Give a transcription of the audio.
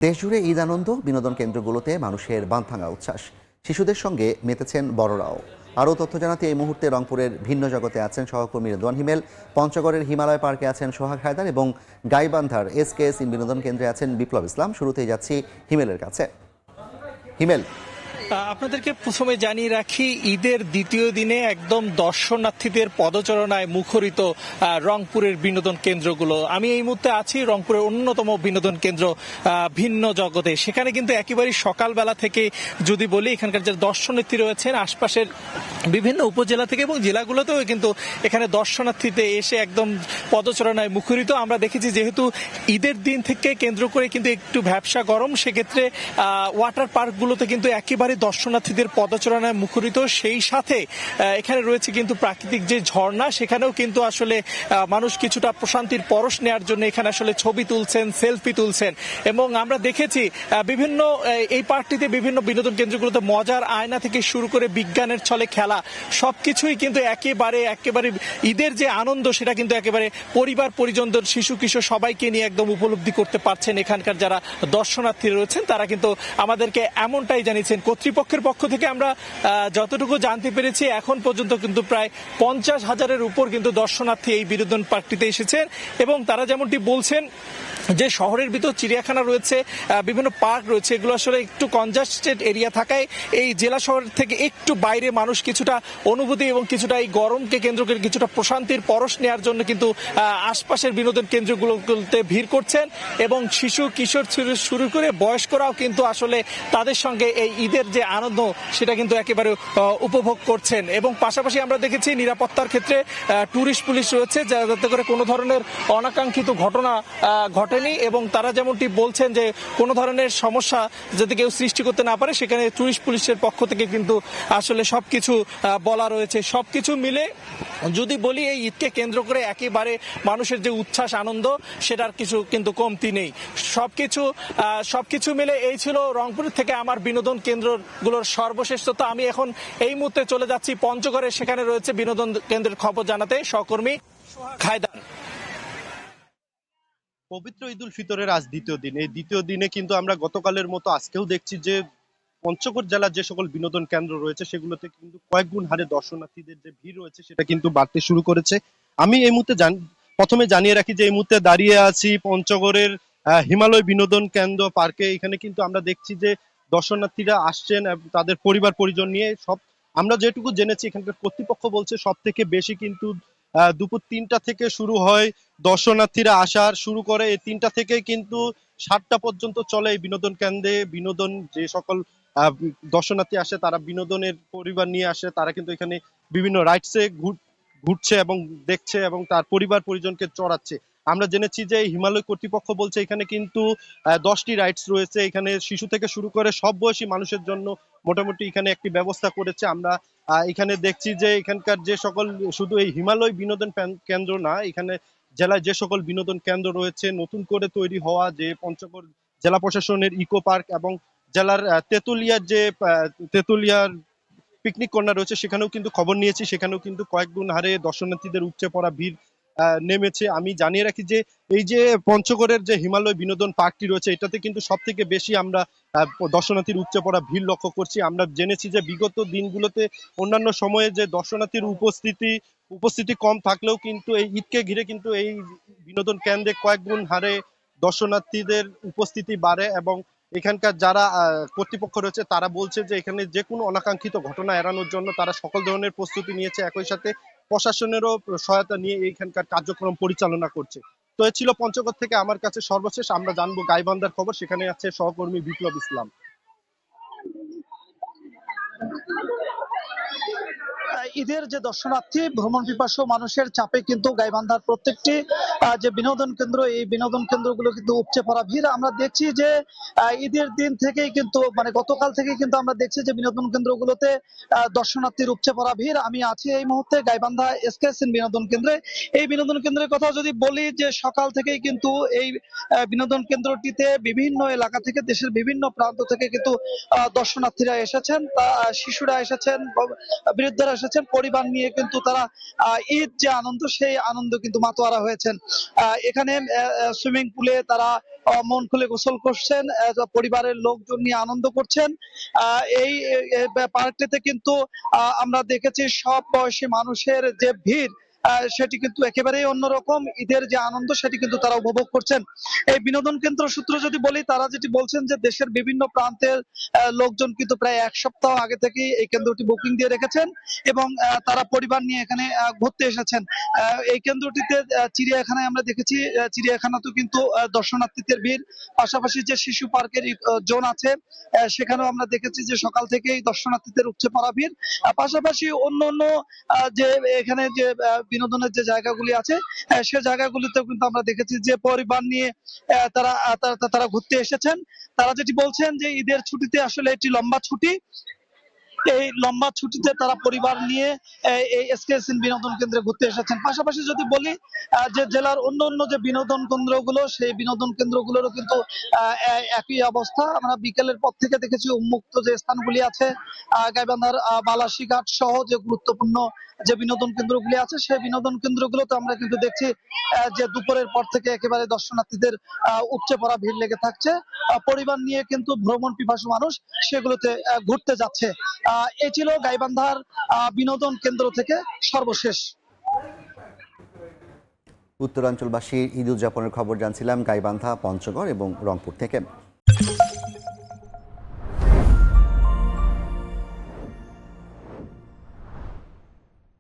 দেশজুড়ে ঈদ আনন্দ বিনোদন কেন্দ্রগুলোতে মানুষের বাঁধভাঙা উচ্ছ্বাস। শিশুদের সঙ্গে মেতেছেন বড়রাও। আরও তথ্য জানাতে এই মুহূর্তে রংপুরের ভিন্ন জগতে আছেন সহকর্মী রেদওয়ান হিমেল, পঞ্চগড়ের হিমালয় পার্কে আছেন সোহাগ হায়দার এবং গাইবান্ধার এসকেএস বিনোদন কেন্দ্রে আছেন বিপ্লব ইসলাম। শুরুতেই যাচ্ছি হিমেলের কাছে। হিমেল, আপনাদেরকে প্রথমে জানিয়ে রাখি, ঈদের দ্বিতীয় দিনে একদম দর্শনার্থীদের পদচারণায় মুখরিত রংপুরের বিনোদন কেন্দ্রগুলো। আমি এই মুহূর্তে আছি রংপুরের অন্যতম বিনোদন কেন্দ্র ভিন্ন জগতে। সেখানে কিন্তু একেবারেই সকালবেলা থেকে যদি বলি, এখানকার যে দর্শনার্থী রয়েছেন আশপাশের বিভিন্ন উপজেলা থেকে এবং জেলাগুলোতেও কিন্তু এখানে দর্শনার্থীতে এসে একদম পদচারণায় মুখরিত। আমরা দেখেছি যেহেতু ঈদের দিন থেকে কেন্দ্র করে কিন্তু একটু ব্যবসা গরম, সেক্ষেত্রে ওয়াটার পার্কগুলোতে কিন্তু একেবারে দর্শনার্থীদের পদচারণায় মুখরিত। সেই সাথে এখানে রয়েছে কিন্তু প্রাকৃতিক যে ঝর্ণা, সেখানেও কিন্তু আসলে মানুষ কিছুটা প্রশান্তির পরশ নেওয়ার জন্য এখানে আসলে ছবি তুলছেন, সেলফি তুলছেন। এবং আমরা দেখেছি বিভিন্ন এই পার্কটিতে বিভিন্ন বিনোদন কেন্দ্রগুলোতে মজার আয়না থেকে শুরু করে বিজ্ঞানের ছলে খেলা সবকিছুই কিন্তু একেবারে ঈদের যে আনন্দ সেটা কিন্তু একেবারে পরিবার পরিজনদের, শিশু কিশোর সবাইকে নিয়ে একদম উপলব্ধি করতে পারছেন এখানকার যারা দর্শনার্থী রয়েছেন। তারা কিন্তু আমাদেরকে এমনটাই জানিয়েছেন। কর্তৃপক্ষের পক্ষ থেকে আমরা যতটুকু জানতে পেরেছি এখন পর্যন্ত কিন্তু প্রায় 50,000-এর উপর কিন্তু দর্শনার্থী এই বিনোদন পার্কটিতে এসেছেন। এবং তারা যেমনটি বলছেন যে শহরের ভিতর চিড়িয়াখানা রয়েছে, বিভিন্ন পার্ক রয়েছে, এগুলো আসলে একটু কনজাস্টেড এরিয়া থাকায় এই জেলা শহর থেকে একটু বাইরে মানুষ কিছুটা অনুভূতি এবং কিছুটা এই গরমকে কেন্দ্র করে কিছুটা প্রশান্তির পরশ নেওয়ার জন্য কিন্তু আশপাশের বিনোদন কেন্দ্রগুলোতে ভিড় করছেন। এবং শিশু কিশোর শুরু করে বয়স্করাও কিন্তু আসলে তাদের সঙ্গে এই ঈদের যে আনন্দ সেটা কিন্তু একেবারে উপভোগ করছেন। এবং পাশাপাশি আমরা দেখেছি নিরাপত্তার ক্ষেত্রে টুরিস্ট পুলিশ রয়েছে, যাতে করে কোনো ধরনের অনাকাঙ্ক্ষিত ঘটনা ঘটেনি। এবং তারা যেমনটি বলছেন যে কোনো ধরনের সমস্যা যাতে কেউ সৃষ্টি করতে না পারে, সেখানে টুরিস্ট পুলিশের পক্ষ থেকে কিন্তু আসলে সবকিছু বলা রয়েছে। সবকিছু মিলে যদি বলি, এই ঈদকে কেন্দ্র করে একেবারে মানুষের যে উচ্ছ্বাস আনন্দ সেটার কিছু কিন্তু কমতি নেই। সবকিছু মিলে এই ছিল রংপুর থেকে আমার বিনোদন কেন্দ্রগুলোর সর্বশেষ তথ্য। আমি এখন এই মুহূর্তে চলে যাচ্ছি পঞ্চগড়ে, সেখানে রয়েছে বিনোদন কেন্দ্রের খবর জানাতে সহকর্মী হায়দার। পবিত্র ঈদ উল ফিতরের আজ দ্বিতীয় দিন। এই দ্বিতীয় দিনে কিন্তু আমরা গতকালের মতো আজকেও দেখছি যে পঞ্চগড় জেলার যে সকল বিনোদন কেন্দ্র রয়েছে সেগুলোতে কিন্তু কয়েক গুণ হারে দর্শনার্থীদের যে ভিড় রয়েছে সেটা কিন্তু বাড়তে শুরু করেছে। আমি এই মুহূর্তে প্রথমে জানিয়ে রাখি যে এই মুহূর্তে দাঁড়িয়ে আছি পঞ্চগড়ের হিমালয় বিনোদন কেন্দ্র পার্কে। এখানে কিন্তু আমরা দেখছি যে দর্শনার্থীরা আসছেন তাদের পরিবার পরিজন নিয়ে। আমরা যেটুকু জেনেছি এখানকার কর্তৃপক্ষ বলছে সব থেকে বেশি কিন্তু দুপুর 3টা থেকে শুরু হয় দর্শনার্থীরা আসার শুরু করে। এই 3টা থেকে কিন্তু 7টা পর্যন্ত চলে এই বিনোদন কেন্দ্রে। বিনোদন যে সকল দর্শনার্থী আসে তারা বিনোদনের পরিবার নিয়ে আসে, তারা কিন্তু এখানে বিভিন্ন রাইডসে ঘুরছে এবং দেখছে এবং তার পরিবার পরিজনকে চড়াচ্ছে। আমরা জেনেছি যে হিমালয় কর্তৃপক্ষ বলছে এখানে কিন্তু 10টি রাইডস রয়েছে। এখানে শিশু থেকে শুরু করে সব বয়সী মানুষের জন্য মোটামুটি এখানে একটি ব্যবস্থা করেছে। আমরা এখানে দেখছি যে এখানকার যে সকল, শুধু এই হিমালয় বিনোদন কেন্দ্র না, এখানে জেলায় যে সকল বিনোদন কেন্দ্র রয়েছে নতুন করে তৈরি হওয়া, যে পঞ্চগড় জেলা প্রশাসনের ইকো পার্ক এবং জেলার তেতুলিয়ার পিকনিক কর্নার রয়েছে, সেখানেও কিন্তু খবর নিয়েছি, সেখানেও কিন্তু কয়েক গুণ হারে দর্শনার্থীদের উপচে পড়া ভিড় নেমেছে। আমি জানিয়ে রাখি যে এই যে পঞ্চগড়ের যে হিমালয় বিনোদন পার্কটি রয়েছে এটাতে কিন্তু সব থেকে বেশি আমরা দর্শনার্থীর উপচে পড়া ভিড় লক্ষ্য করছি। আমরা জেনেছি যে বিগত দিনগুলোতে অন্যান্য সময়ে যে দর্শনার্থীর উপস্থিতি কম থাকলেও কিন্তু এই ঈদকে ঘিরে কিন্তু এই বিনোদন কেন্দ্রে কয়েক গুণ হারে দর্শনার্থীদের উপস্থিতি বাড়ে। এবং এখানকার যারা কর্তৃপক্ষ রয়েছে তারা বলছে যে এখানে যে কোনো অনাকাঙ্ক্ষিত ঘটনা এড়ানোর জন্য তারা সকল ধরনের প্রস্তুতি নিয়েছে, একই সাথে প্রশাসনেরও সহায়তা নিয়ে এখানকার কার্যক্রম পরিচালনা করছে। তো এ ছিল পঞ্চগড় থেকে আমার কাছে সর্বশেষ। আমরা জানবো গাইবান্ধার খবর, সেখানে আছে সহকর্মী বিপ্লব ইসলাম। ঈদের যে দর্শনার্থী ভ্রমণ পিপাসু মানুষের চাপে কিন্তু গাইবান্ধার প্রত্যেকটি যে বিনোদন কেন্দ্র, এই বিনোদন কেন্দ্রগুলো কিন্তু উপচে পড়া ভিড়। আমরা দেখছি যে ঈদের দিন থেকেই কিন্তু মানে গতকাল থেকেই কিন্তু আমরা দেখছি যে বিনোদন কেন্দ্রগুলোতে দর্শনার্থীর উপচে পড়া ভিড়। আমি আছি এই মুহূর্তে গাইবান্ধা এসকেএস বিনোদন কেন্দ্রে। এই বিনোদন কেন্দ্রের কথা যদি বলি, যে সকাল থেকেই কিন্তু এই বিনোদন কেন্দ্রটিতে বিভিন্ন এলাকা থেকে, দেশের বিভিন্ন প্রান্ত থেকে কিন্তু দর্শনার্থীরা এসেছেন, শিশুরা এসেছেন, বৃদ্ধরা এসেছেন। এসেছেন, পরিবার নিয়ে কিন্তু তারা ঈদ যে আনন্দ সেই আনন্দ কিন্তু মাতোয়ারা হয়েছেন। এখানে সুইমিং পুলে তারা মন খুলে গোসল করছেন, পরিবারের লোকজন নিয়ে আনন্দ করছেন। এই পার্কটিতে কিন্তু আমরা দেখেছি সব বয়সী মানুষের যে ভিড়, সেটি কিন্তু একেবারেই অন্যরকম। ঈদের যে আনন্দ সেটি কিন্তু তারা উপভোগ করছেন। এই বিনোদন কেন্দ্র সূত্র যদি বলি, তারা যেটি বলছেন যে দেশের বিভিন্ন প্রান্তের লোকজন কিন্তু প্রায় এক সপ্তাহ আগে থেকেই এই কেন্দ্রটি বুকিং দিয়ে রেখেছেন এবং তারা পরিবার নিয়ে এখানে ঘুরতে এসেছেন। এই কেন্দ্রটিতে চিড়িয়াখানায় আমরা দেখেছি, চিড়িয়াখানাতেও কিন্তু দর্শনার্থীদের ভিড়। পাশাপাশি যে শিশু পার্কের জোন আছে, সেখানেও আমরা দেখেছি যে সকাল থেকেই দর্শনার্থীদের উপচে পড়া ভিড়। পাশাপাশি অন্য অন্য যে এখানে যে বিনোদনের যে জায়গাগুলি আছে, সে জায়গাগুলিতেও কিন্তু আমরা দেখেছি যে পরিবার নিয়ে তারা ঘুরতে এসেছেন। তারা যেটি বলছেন যে ঈদের ছুটিতে আসলে এটি লম্বা ছুটি, এই লম্বা ছুটিতে তারা পরিবার নিয়ে এই এসকেএসএন বিনোদন কেন্দ্রে ঘুরতে এসেছেন। পাশাপাশি যদি বলি যে জেলার অন্য অন্য যে বিনোদন কেন্দ্রগুলো, সেই বিনোদন কেন্দ্রগুলোরও কিন্তু একই অবস্থা। আমরা বিকেলের পর থেকে দেখেছি উন্মুক্ত যে স্থানগুলি আছে, গাইবান্ধার বালাসীঘাট সহ যে গুরুত্বপূর্ণ যে বিনোদন কেন্দ্রগুলি আছে, সেই বিনোদন কেন্দ্রগুলোতে আমরা কিন্তু দেখছি যে দুপুরের পর থেকে একেবারে দর্শনার্থীদের উপচে পড়া ভিড় লেগে থাকছে। পরিবার নিয়ে কিন্তু ভ্রমণ পিপাসু মানুষ সেগুলোতে ঘুরতে যাচ্ছে। এই ছিল গাইবান্ধার বিনোদন কেন্দ্র থেকে সর্বশেষ। উত্তরাঞ্চলবাসীর ঈদ উদযাপনের খবর জানছিলাম গাইবান্ধা, পঞ্চগড় এবং রংপুর থেকে।